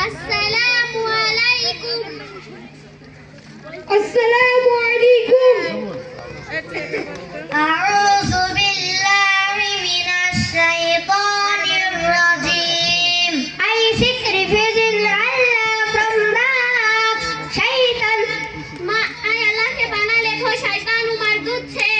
আসসালামু আলাইকুম। আসসালামু আলাইকুম। আউযু বিল্লাহি মিনাশ শাইতানির রাজীম। I seek refuge in Allah from the shaitan। I Allah के बना लेखो शैतान मरदूद से।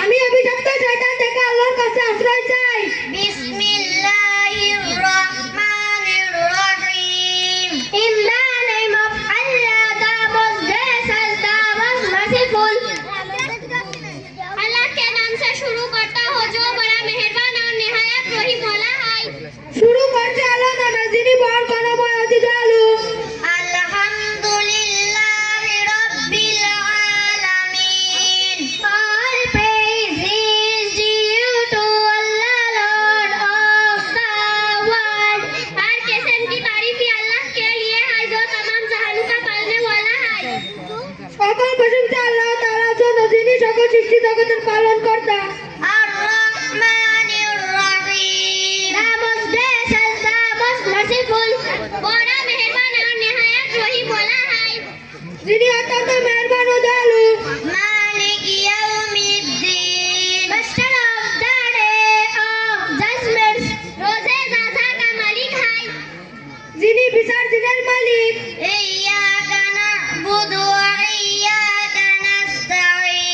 আমি অভিশপ্ত শয়তান থেকে আল্লাহর কাছে আশ্রয় চাই। বিসমিল্লাহির রহমানির রহিম। In the name of Allah, the most gracious, the most merciful। अल्लाह के नाम से शुरू करता हो जो बड़ा मेहरबान और निहायत रहीम वाला है। শুরু করছে আল্লাহ নামে যিনি বড় করুণাময় অতি দয়ালু। আলহামদুলিল্লাহি রাব্বিল আলামিন। All praise is due to Allah, Lord of the world। हर किस्म की तारीफ ही अल्लाह के लिए है जो तमाम जहानों का पालने वाला है। সকল প্রশংসা আল্লাহ তাআলার জন্য যিনি সকল সৃষ্টি জগতের পালনকর্তা। আর-রহমানির রহিম। The most gracious, the most merciful। बड़ा मेहरबान और निहायत रहीम वाला है। যিনি অত্যন্ত মেহেরবান ও দয়ালু। মালিক ইয়াউমিদ্দিন। Master of the day of judgment। रोज़े ज़ाज़ा का मालिक है। যিনি বিচার দিনের মালিক। ইয়্যাকা না'বুদু ওয়া ইয়্যাকা নাস্তাঈন।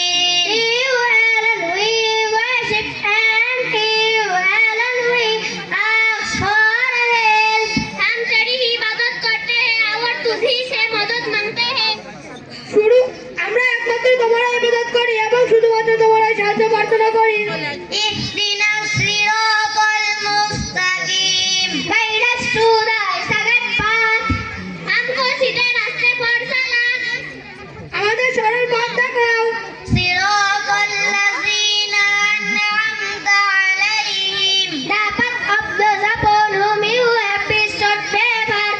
You alone we worship and you alone we ask for help। हम तेरी ही इबादत करते हैं और तुझी से मदद मांगते हैं। শুরু আমরা একমাত্র তোমার ইবাদত করি এবং শুধুমাত্র তোমার সাহায্য প্রার্থনা করি। ইহদিনাস সিরাতাল মুস্তাকিম। Guide us to the straight path। हमको सीधे रास्ते पर चला। আমাদের সরল পথ দেখাও। সিরাতাল লাযিনা আন'আমতা আলাইহিম। The path of those upon whom you have bestowed favor।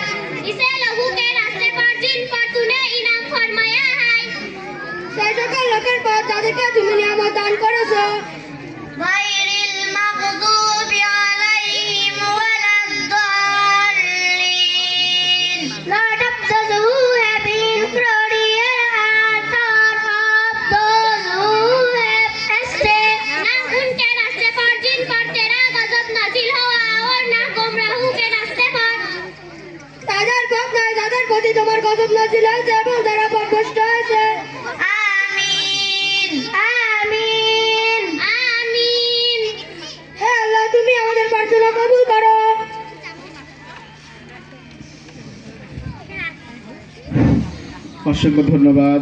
इसे लहू के रास्ते पर जिन पर तूने इनाम फरमाया है। সেই সকল লোকের পথ যাদেরকে তুমি নিয়ামত দান করেছো। গায়রিল মাগদুবি আলাইহিম ওয়ালাদ-দাল্লিন। Not of those who have been prodigal or of those who have strayed। ना उनके रास्ते पर जिन पर तेरा गजब नाजिल हुआ और ना गुमराहों के रास्ते पर। তাদের পথ নয় যাদের প্রতি তোমার গজব নাযিল হয়েছে এবং যারা পথভ্রষ্ট হয়েছে। আমিন আমিন আমিন। হে আল্লাহ তুমি আমাদের প্রার্থনা কবুল করো। অসংখ্য ধন্যবাদ।